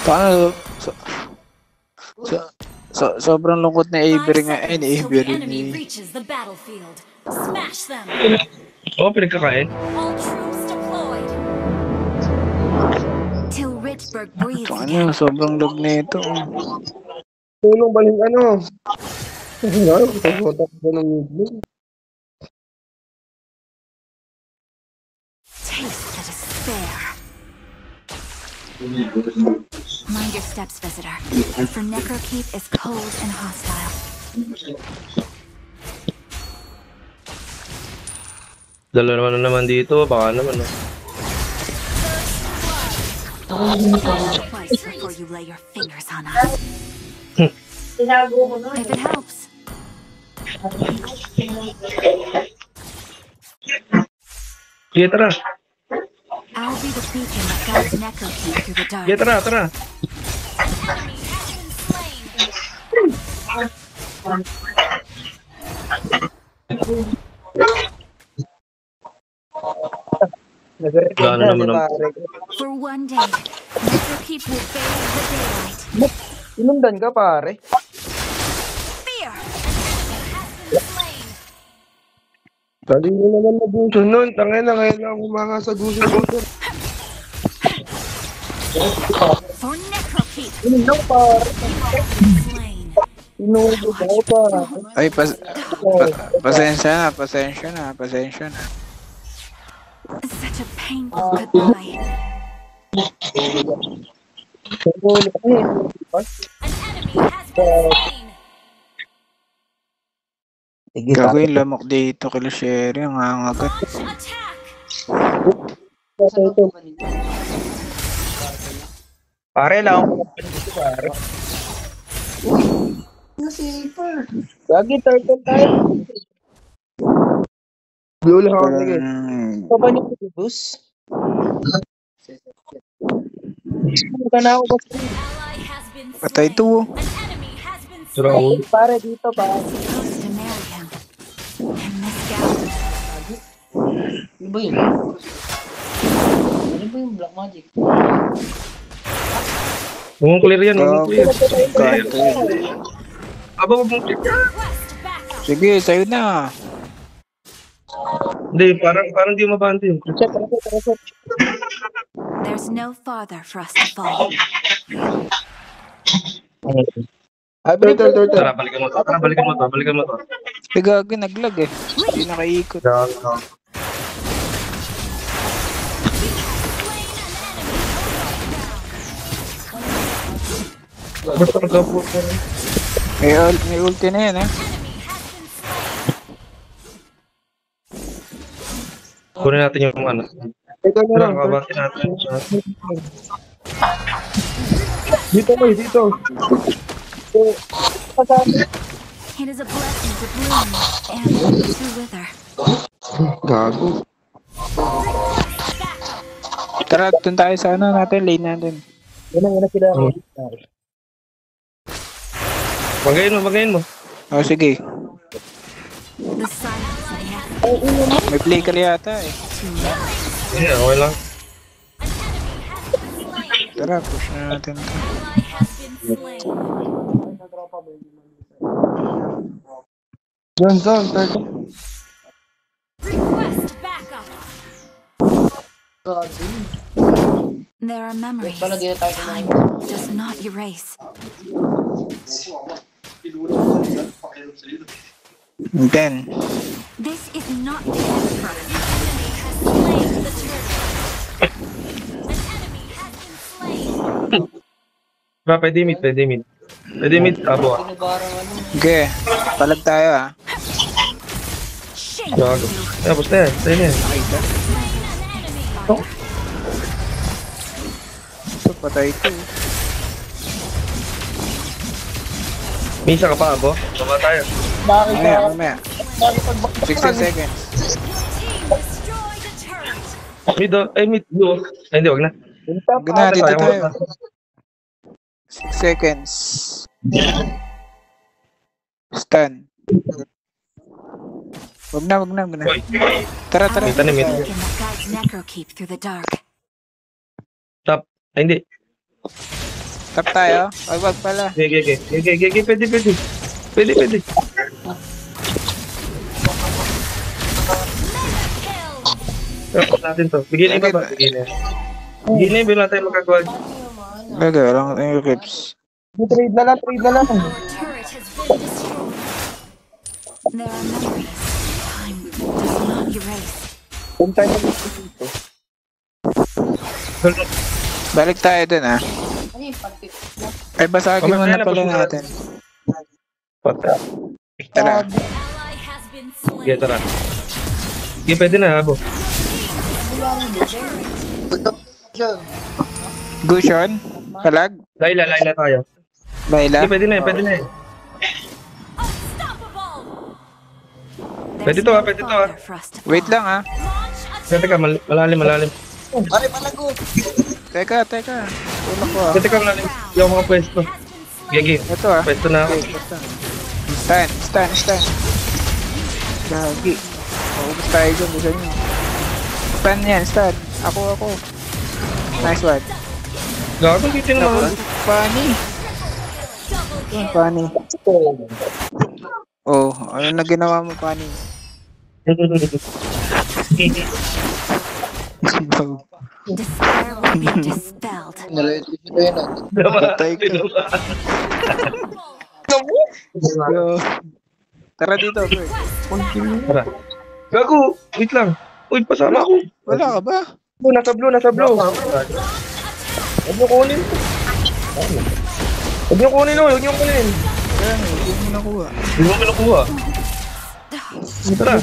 Paano? Sobrang lungkot na Avery nga. Ay, ni Avery ni... Oo, pinagkakain. Ano, sobrang log na ito. Tulong baling ano? Taste the despair. Mind your steps, visitor. For Necrokeep is cold and hostile. Dalawa naman dito, baka naman. Twice before you lay your fingers on us. If it helps. Sige, tara. I'll be the beacon that guides Necrokeep through the dark. Sige, tara, tara. For one day, Necrokeep will bathe the daylight. Inundan ka, pare. Fear! Dali mo naman na gusto nun. Tangin na ngayon lang umanga sa gusto. For Necrokeep! Inundan, pare. Slain. Inuubo daw, pare. Ay, pasensya na. Such a painful goodbye. Gagawin lamok dito kay Sherry. Ang hangagat. Pare lang ako. Pare. Lagi turtle tayo. Blue lang ako nagay. Ito ba niyo bus? Ito na ako basta. Patay to. Pare dito pa. Supposed to marry him. And misguided. Ano ba yun? Ano ba yung black magic? Mong clear yan, mong clear. Aba, mong clear. Sige, sa'yo na. Hindi, parang di mabante yun. There's no farther for us to fall. Turtle. Tara, balikan mo to. Gagawin, naglag eh. Hindi nakaikot. Basta nagkapo ko. May ulti na yan, ha? Kunin natin yung ano. Ito na lang. Nakabati natin. Dito. It is a blessing to bloom and to wither. Gago. Tara, dun tayo sa ano natin, lane natin. Yan na sila. Magayin mo. O, sige. The silence may have May play ka yata eh. Hindi, okay lang. Tara, push na natin ito. Yan, turtle. There are memories Pala di na tayo time does not erase. Then, This is not the end for us. Pwede mid. Pwede mid, abo. Binibarang ano. okay. Palag tayo ah. Gago. Tapos na yan, tayo na yan. Ito, patay ito. Misa ka pa, abo. Baba tayo. Mamaya. 60 seconds. Mid, mid, blue. Ay, hindi, wag na. Gana, dito tayo. 6 seconds. Stun. Wag na. Oy. Tara. Mid, mid. Beacon that guides Necrokeep through the dark. Top. Ay, hindi. Tap tayo. Wag pala. Gege. Pwede. Tapos natin to. Bigyan na ba? Bigyan na tayo magkagawa. Bagay, walang yung clips. Trade na lang. Your turret has been destroyed. There are memories time does not erase. Kung tayo dito. Balik tayo dun ah. Ano yung pag-tip? Ay, basagin mo na pala natin. Pata. Tara. Ally has been slain. Sige, tara. Sige, pwede na, Abo. Gushon? Palag? Layla tayo. Layla? Sige, pwede na. Unstoppable. Pwede to, pwede to, Fodder for us to Wait fall. lang ah. Sige, teka, malalim. Teka. Tulak ko ah. Sige, teka, malalim. Yung mga pwesto. Gigi, Ito ah. pwesto na ako. Stun. Gagi. Maubos tayo dyan. Gusto nyo. Stun yan, stun. Ako. Nice one. Gago, dito naman. Funny. Oh, ano na ginawa mo, Funny? Despair will be dispelled. Patay ka. Yo. Tara dito, bro. Tara. Gago, wait lang. Uy, pasama ako. Wala ka ba? Nasa blue. Huwag niyo kunin. Huwag niyo kunin. Kaya nga, hindi mo nakuha. Hindi mo kinukuha. Tara.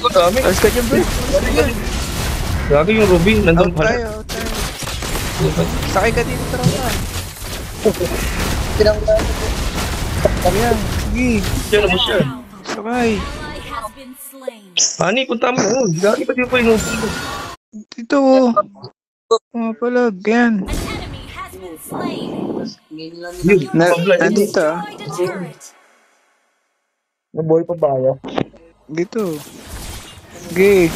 Ang dami. Alas ka dyan, bro. Gago yung Ruby, nandun Out pala. tayo. Sakay ka dito, tropa. Ayan, sige. Diyan naman siya. Sakay. Ally has been slain. Ani, punta mo na. Gago pa di pa yung Ruby. Dito. Oh, palag. Yan. An enemy has been slain. Ngayon lang Yun, Nandito ah. Destroyed a turret. Nabuhay pa ba kayo? Dito. Sige.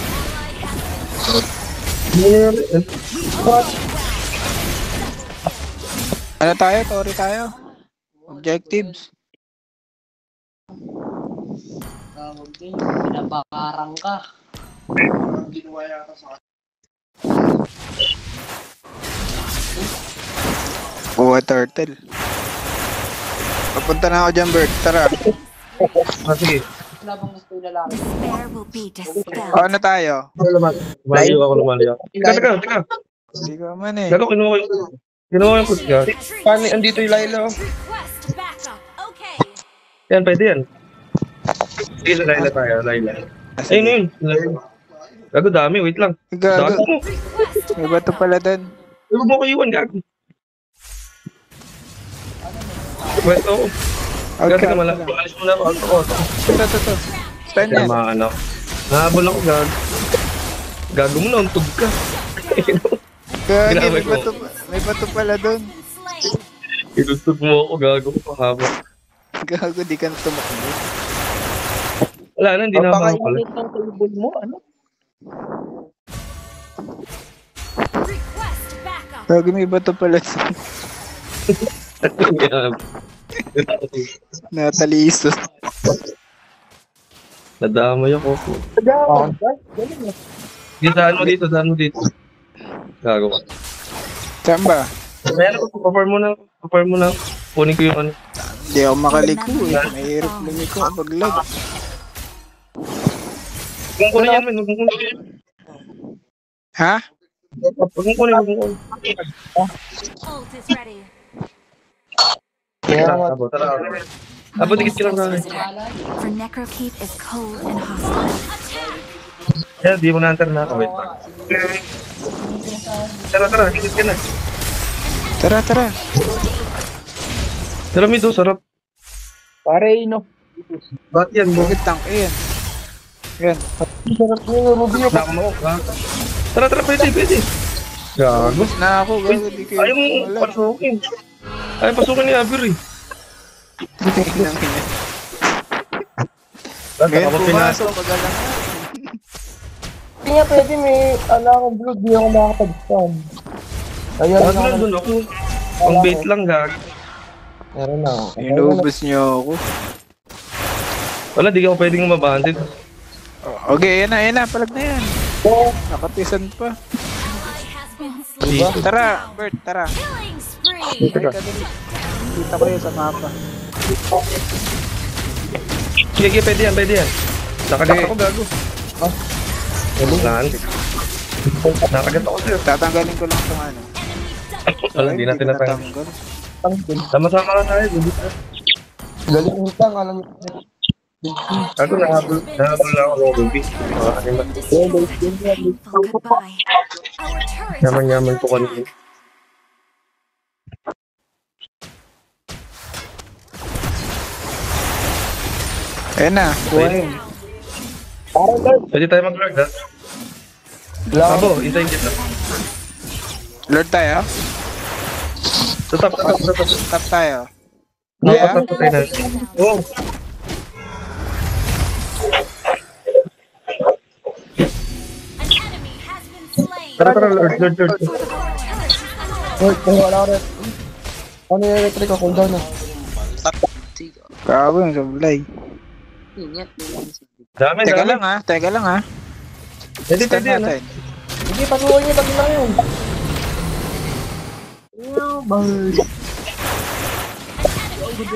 Ano tayo? Tori tayo? Objectives. tawag din. Pinabakarang ka. Kuha turtle. Papunta na ako dyan, Bert. Tara. Sige. Wala bang gusto yung lalaki? Despair will be dispelled. Ano tayo? Lumalayo ako. Teka. Hindi ko man eh. Gago, kinuha yung kusga. Paano andito yung Layla? Request backup. Okay. Yan, pwede yan. Sige, Layla tayo, Layla. Ayun na yun. Gago, dami. Wait lang. Gago. Gago. May bato pala dun. Huwag mo ko iwan, gago. Wait, oo. Gago Outcast na lang. Alis mo na ako. Ito. Stun yan. Tama, ano. Nahabol ako, gago. Gago mo na, untog ka. Gagi, Ginamay ko. may bato pala dun. Slain. Ilustog mo ako, gago ko pahaba. Gago, di ka na tumakbo. Wala na, hindi na ako pala. Papakainit ng table mo, ano? Request backup. Gagi, may bato pala dun. Nataliso. Nadamay ako. Ah, Daan mo dito. Gago ka. Saan ba? Meron ko, perform mo na. Kunin ko yung ano. Hindi ako makaliko eh. Mahirap lumiko kapag lag. Kung kunin yan, men. Kung kunin. Ha? Kung kunin. Ult is ready. Tara. Abo, dikit ka lang sa akin. For Necrokeep is cold and hostile. Yan, di mo na-answer na ako. Wait pa. Tara. Dikit ka na. Tara. Tara, Mido. Sarap. pare, no. Ba't yan? Bakit tank? Ayan. Yan. Sarap yung Ruby nyo. Nakama ko. Tara. Pwede. Gago. Na ako, gago. Di kayo. Ayaw mo pasukin. Ayaw pasukin ni Abir eh. Ngayon pumasok, magalangan. Hindi nga pwede may ala akong blue, di ako makakapag-stun. Kaya rin Wag doon ako. Ang bait lang, gag. Meron na ako. Inubos niyo ako. Wala, di ako pwedeng mabanted. Okay, yan na, palag na yan. Nakatisan pa. Ally has been slain. Tara, Bert, tara. Killing spree. Ay, kadali. Kita ko yun sa mapa. Sige, pwede yan. Nakagat ako, gago. Lan. Nakagat ako, sir. Tatanggalin ko lang itong ano. Wala, hindi natin natanggal. natanggal. Sama-sama lang tayo. Galing utang, alam mo. Ako, nahabol lang ako ng baby. Painful goodbye. Our turret Yaman-yaman ko kanina. Ayan na, buhay. Pwede tayo mag-lord, ha? Abo, intayin kita. Lord tayo? Tatap. Tap tayo. Tatap tayo na. Oo. an enemy has been slain. Tara, lord. Our turret is under Uy, kung wala ko rin. Ano yung electric ko? Cooldown na. Kago yung sablay. Ingat. Dami. Teka lang ha. Pwede Stun yan, ha? natin. Hindi, pag-uwi niyo, pag lang yun.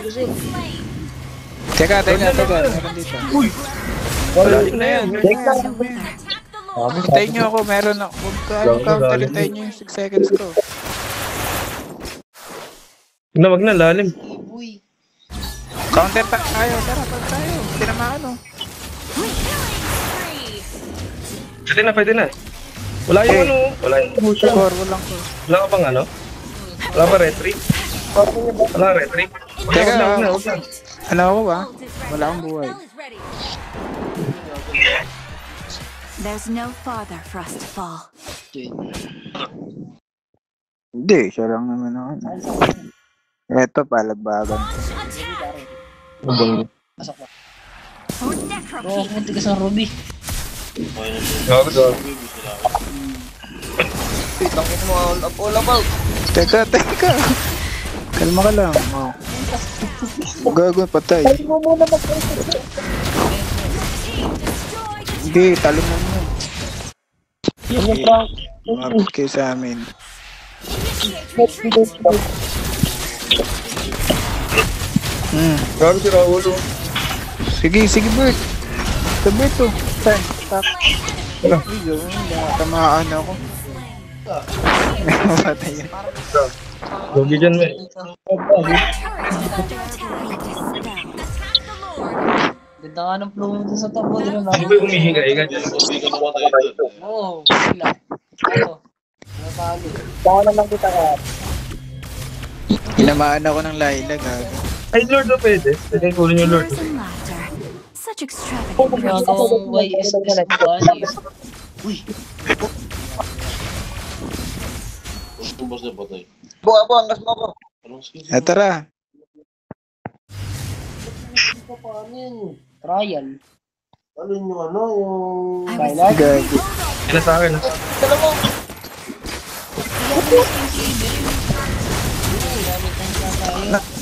slain. Teka. Meron dito. Wala na yan. To wither. Attack the Lord. Hintayin nyo ako, meron ako. Huwag ka, counter, hintayin nyo yung 6 seconds ko. Wag na, lalim. Uy. Counter tayo, tara, pag tayo. Tinamaan o. Killing spree. Pwede na. Wala yung ano. Wala yung push. Walang ko. Wala ka bang ano? Wala ba retry? Wala retry? Teka, Wag na. ano ako ba? Ult is ready. Wala akong buhay. Spell is ready. There's no farther for us to fall. Hindi, siya lang naman ako. Eto, palagbagan. Attack. Pasok mo. Or Oo, necropede. pumunti ka sa Ruby. Gago. Tangin mo, all about. Teka. Kalma ka lang. Gago, patay. Team destroyed the Hindi, talo mo mo. Mabit kayo sa amin. Gago si Raul. Sige, Bert. Sa Bert to. Time, stop. Uy, gawin mo. Tamaan ako. Matay yan. Gogi dyan, me. Ganda nga ng flow mo dun sa top mo. Di ba Hindi ba yung humihinga? Oo, sila. Ano? Natalo. Baka na lang kita ka. Tinamaan ako ng Laila, gago. Ay, Lord na pwede. Pwede kunin yung Lord. Tears and laughter. Such extravagant Ginagawang YSS body. Uy, Tara. paano yun? Trial. Ano yung ano, yung... I was Gago. Kaya sa akin, ha?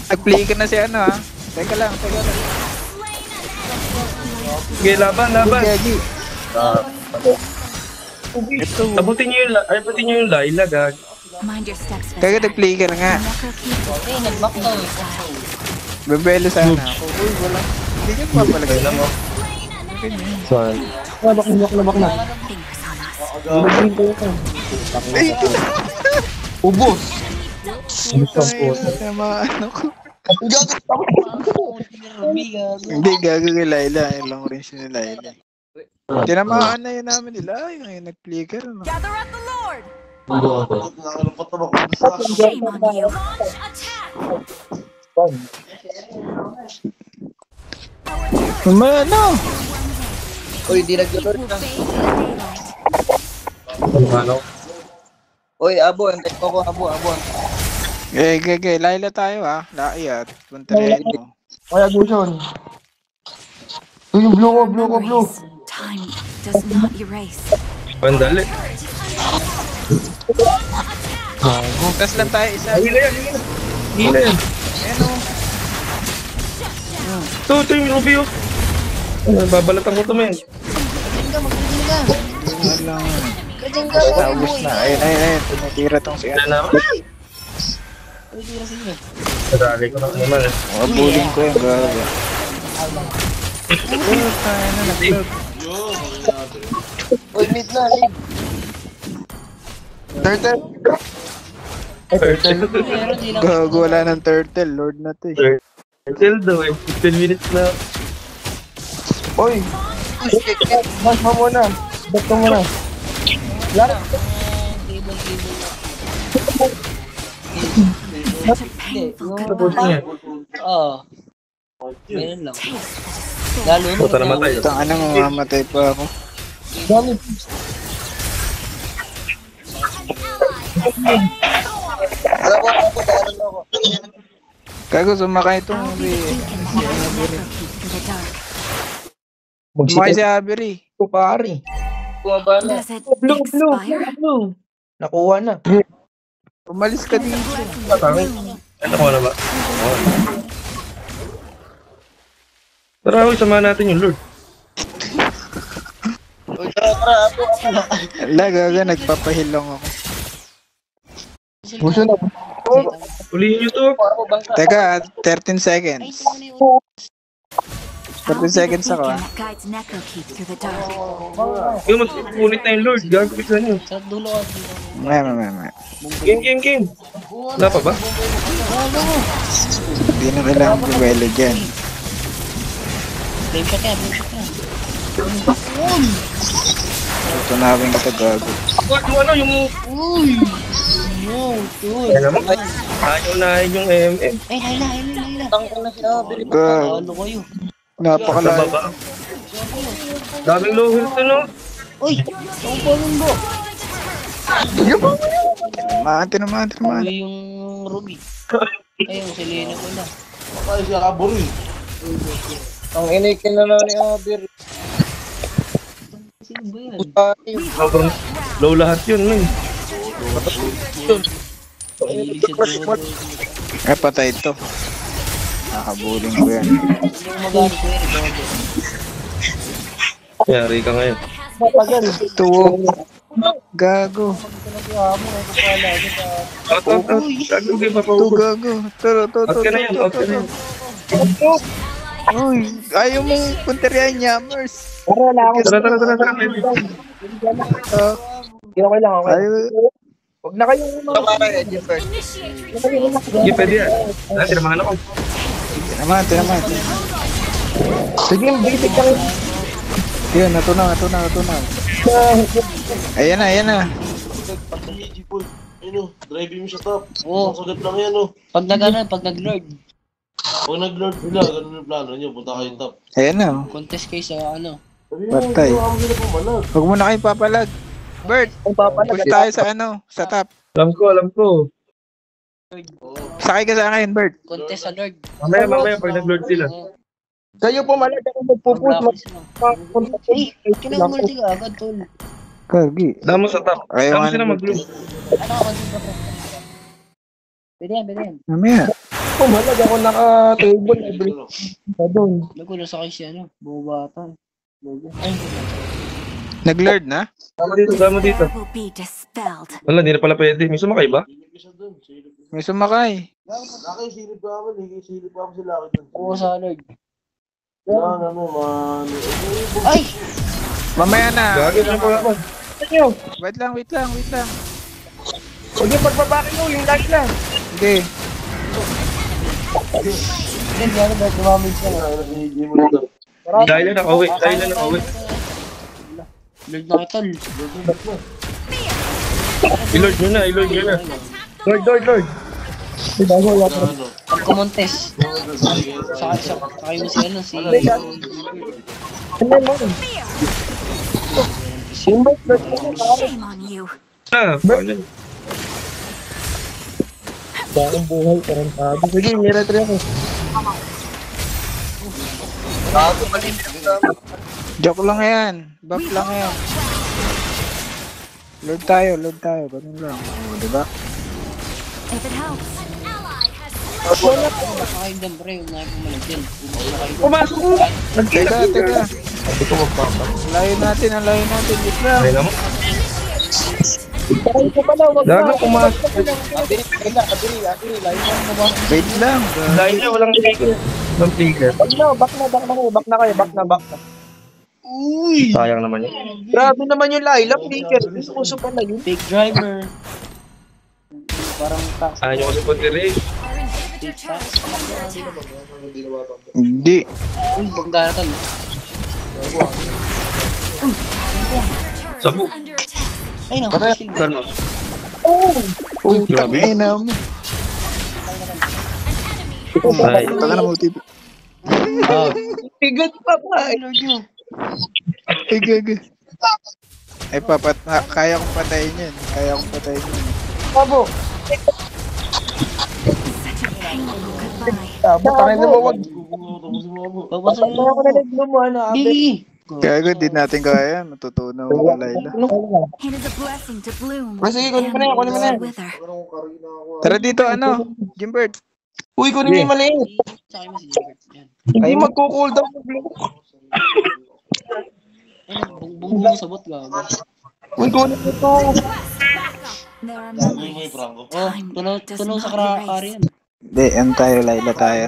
Nag-play ka na si ano ha. Teka lang. Sige, laban. Gagi. Ito. Abutin nyo yung Laila, gag. Mind your steps, Teka, visitor. nag-play ka na nga. Okay, nag-back daw eh. Bebelo sana ako. Uy, wala. Hindi ka papalagay na mo. Saan? Labak na. Fingers on us. Ay, Ubus. tamaan ako. Ruby, gago. Hindi, gago kay Laila. Ilang rin siya ni Laila. Tinamaan na yun namin nila. Ay, nag-play ka rin. Gather at the Lord. Shame on you. Launch attack. Ano? Uy, di nag-lord Will na. fade in the daylight. Ano? Uy, abo, antay ko ko, abo. Laila tayo ha. Laiyat. Punta rin mo. Kaya Gusion. Uy, yung blue ko. Memories. Time does not erase. Pandali. Tas lang tayo isa. Hila yan, hila. Hila yan. Ayan o. Ito yung Ruby oh. Babalatan ko ito, men. Magaling ka, magaling ka. Wala nga. Magaling ka, Naubos na. Ayun. Tumitira tong si Wala ano. na ako. Uy, tira sa'yo. Nadali ko na naman eh. Bullying ko yung gaga. Oh, tayo na. Nag-vlog. Uy, mid na, lead. Turtle. Meron, di lang. Gago, wala ng turtle. Lord na to eh. Until daw eh. 15 minutes na. Oy, bash mo muna. Bash mo muna. Lara. Table. Hindi, yung... Tapos niya. Oo. Ganun lang. Lalo na. Puta namatay. Tanga na, mamamatay pa ako. Dami. Gago, sumakay itong I'll be the beacon of my necro keep to the dark. Sumakay si Avery. Ito, pare. Bumaba na. Does it Blue. expire? Nakuha na. Umalis ka dito. Ano ko na ba? Tara, uy, samahan natin yung Lord. Uy, tara, ako. Wala, gaga, nagpapahilong ako. Puso na. Ulihin nyo to. Ako, bangka. Teka, 13 Ay, seconds. ito na yung... 13 seconds ako. Beacon that guides necro keep through the dark. Yung magpunit na yung Lord. Gagawin na nyo. Sa dulo ka dito. Maya. Game. Wala pa ba? Hindi na kailangan buwelo dyan. Blame shot yan. Tutunawin kita, gago. Yung ano, yung... Uy! No, dude. Kaya naman, ayaw na yung MM. Ay, Layla. Tangka na siya. Gago. Ano kayo? Sa Napakalayo. baba. Daming low health to, no? Uy! Ang palong mo. Maante naman. Uy, yung Ruby. Ayun, si Lena ko na. Ay, siya kaburi. Ang inikin na ni Aber. Sino ba yan? Sobrang low lahat yun, man. Mahilig siya doon. Eh, patay ito. Nakabuling ko yan. Hindi ko magalit ko yan. Yari ka ngayon. Tuwo. Gago. Out. Gagawin pa pa To, ako. gago. To. Out ka na yan, out ka na yan. Uy, ayaw mong punterian Yammers. Tara. Okay lang, okay. Ayaw. Huwag na kayong Sige, pwede yan. Tinamangan ako. Tinaman. Sige, basic lang. Yan, natunaw. Ayan na. Ano, driving mo sa top. Oo. Sagot lang yan, oh. Pag nag-lord, Pag nag-lord sila, ganun yung plano nyo, punta kayo top. Ayan na. contest kayo sa ano. Sabi Patay. mo, sila pumalag. Huwag mo na kayo papalag. Bert, punta tayo sa sa top. Alam ko. Sakay ka sa akin, Bert. Contest sa lord. Mamaya, pag nag-lord sila. Oo. Kayo pumalag ako magpupus. Ay, kinamulti ka agad, tol. Kagi. Damo sa top. Ayaw Damo nga sila ng mag-loop. Ano ako dito pa? Pwede yan. Mamaya. Pumalag ako naka-table. Doon. Nagulo sa kayo siya, ano? Bumabata. Ay, Nag-lord na? Damo dito. Fear will be dispelled. Wala, hindi na pala pwede. May sumakay ba? Silip isa dun, silip. May sumakay. Laki, silip ka ako, silip ako sila akin dun. oo sa lord. Yan, ano, Ay! Mamaya na. Gagawin na pala ako. Wait lang. Sige, pagbaba kayo, yung last na. Hindi. Hindi, ano ba? Dumamig siya. Hindi mo dito. Dahil na nakauwi. Lord na kita, I-lord nyo na. Lord. Ano, pag kumontes. Sakay mo si ano, si... Ano mo? Shame on you. Paano? Bakong buhay, parang tago. Sige, nire-try ako. Joke lang yan. Buff lang yan. Load tayo. Ganun lang. O, diba? If it helps. Nakakaidan pre, yung nahin pumalag din. Pumasok mo! Teka. Hindi ko magpapa. Layo natin. Wait lang. Ay naman. Gago, pumasok. Wait lang. Dahil niya, walang trigger. Walang trigger. Back na kayo. Uy! Sayang naman yun. Grabe naman yung Laila, flicker. Puso pa na yun. Big driver. Parang tax. Ayaw nyo kasi po dire. Our inhibitor turret is under attack. Hindi. Uy, pagdaratan. Sabu. Under attack. Ay, naku, shield. Gano'n. Uy, grabe. tangina mo. Ay. Taka na mo, TV. Bigot pa pa. Ay, Lord nyo. Ay, gaga. Ay, kaya kong patayin yan. Babo. Goodbye. Parang na mawag. Pagpasok Parang ko na naglo mo, ano, abe. Biggie. Gaga, di natin kaya. Matutunan ko Laila. It is a blessing to bloom. Sige, kunin mo na yan, kunin mo na yan. and wither. Tara dito, Jimbert. Uy, kunin mo yung maliit. Sa akin mo si Gilbert. Yan. Hindi magko-cool down. Ay, bumbong sa bot gago. Uy, kunin mo ito. There are May memories. Franco. Oh, Time does tunaw sa not kari yan. Hindi, tayo, Laila tayo.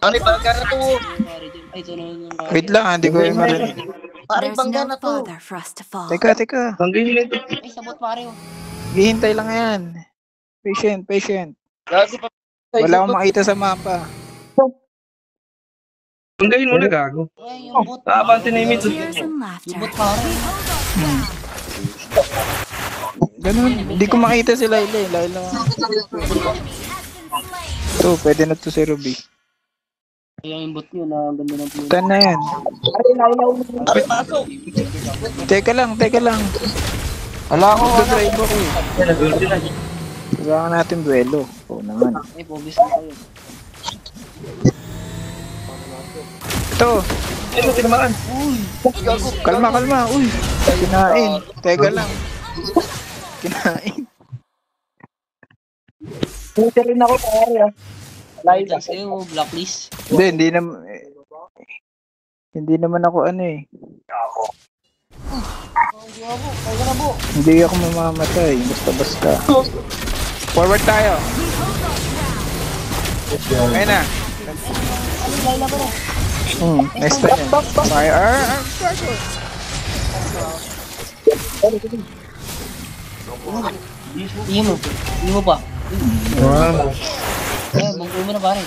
Ano yung bangga na to? Kari dyan. Ay, tunaw ng kari. Wait lang, hindi ko yung marinig. Parang There's bangga no na to. farther for us to fall. Teka. Hanggang yun ito. Ay, sa bot pare oh. Hihintay lang yan. Patient. Gago pa. Wala akong makita sa mapa. Hanggang yun muna gago. Ay, yung bot. Abante na yung mid. Tears and Yung laughter. bot pare. Ganun, hindi ko makita si Laila eh. Laila. Ito, pwede na to si Ruby. Ay, yung bot nyo na ang ganda ng play. Tan na yan. Teka lang. Wala ako. Drive ako eh. Kailangan natin duelo. Oo naman. Ay, pobis na kayo. Ito, Ito, tinamaan. kalma. Uy, kinain. Teka lang. Kinain. Puti rin ako pare ah. Laila. Thanks kayo, blacklist. Hindi naman ako ano eh. Kaya na po. Hindi ako mamamatay. Basta. Forward tayo. Ayun na. Next time yan. Fire. Hindi mo pa. Wow. Eh, bangkoy mo na pare.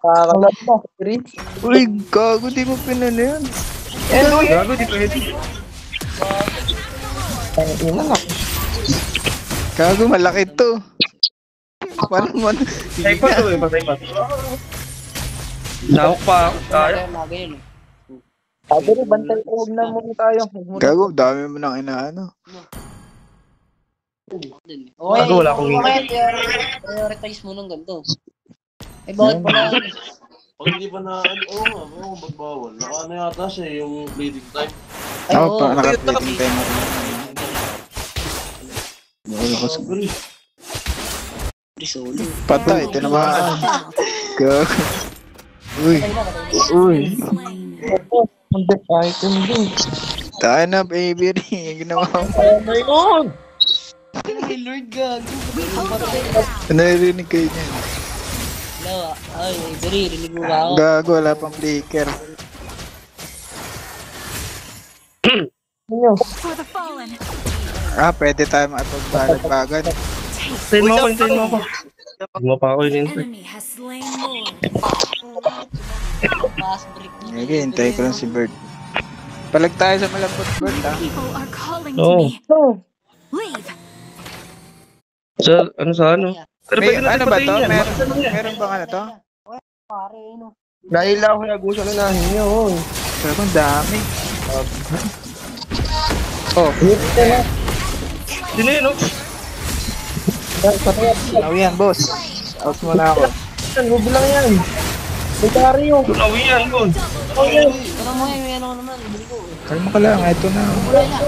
Kakalat mo. Rin. Uy, gago, di mo pinano yun. Gago, di pwede. Yun na nga. Gago, malaki to. Parang Patay pa to eh, patay pa. Lahok pa ako. Kaya. Maga yun. Sabi rin, bantay ko. Huwag na muna tayo. gago, dami mo nang inaano. Okay, Bago, wala akong okay, prioritize mo ng ganito. Eh, bakit pala? Pag hindi pa na, oo nga, ba't bawal? Naka yata siya yung bleeding time. Ay, Ako oo. pa, naka-plating time ako. Wala ko sa... Risolo. Patay, tinamaan. Gago. Uy. Hindi kahit hindi. Tayo na, baby. Ginawa mo. Ano yun? Ay, Lord God. Naririnig kayo niyan. Hello, ay, Bri, rinig mo ba ako? Gago, wala pang flicker. For the fallen. Pwede tayo makapagbalag-bagan. Hintayin mo ako. Hindi mo pa ako yun. Enemy has slain Lord. Pass break. Sige, hintay ko lang si Bird. Palag tayo sa malambot, Bird, People are calling to Oo. me. Leave. Sa ano? Pero May, pwede natin ano ba to? patayin yan. Meron bang ano to? Pare, no. Dahil lang ako nagusto na nahin niyo. Pero kung dami. Oh, Sino yun, no? ano yan, boss? Out muna ako. Huwag lang yan. May Dario. Awi yan, yun. Ito mo yan, may ano naman. Bili ko. Kalma ka lang, eto na. Wala na.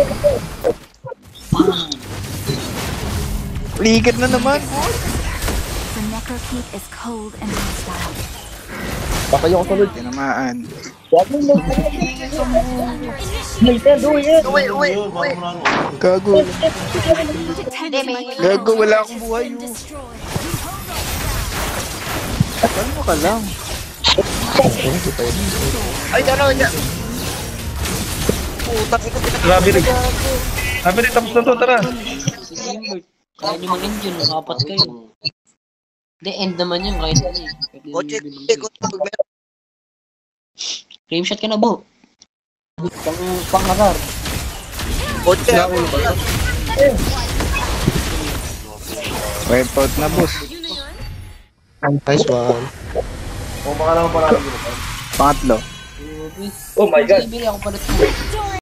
Ligat na naman. The Necro Keep is cold and hostile. Patayo ko sunod. Tinamaan. Gago. Gago, wala akong buhay. Kalma ka lang. Grabe rin. Grabe rin, tapos na to, tara. Si Simbert. Kaya nyo mag-end yun, nakapat kayo. Hindi, end naman yun, kahit ano eh. Frame shot ka na, Bo. Pang-agar. Nakulo ba? Wipe out na, boss. Nice one. Pangatlo. Oh my God. Bibili ako pala ito.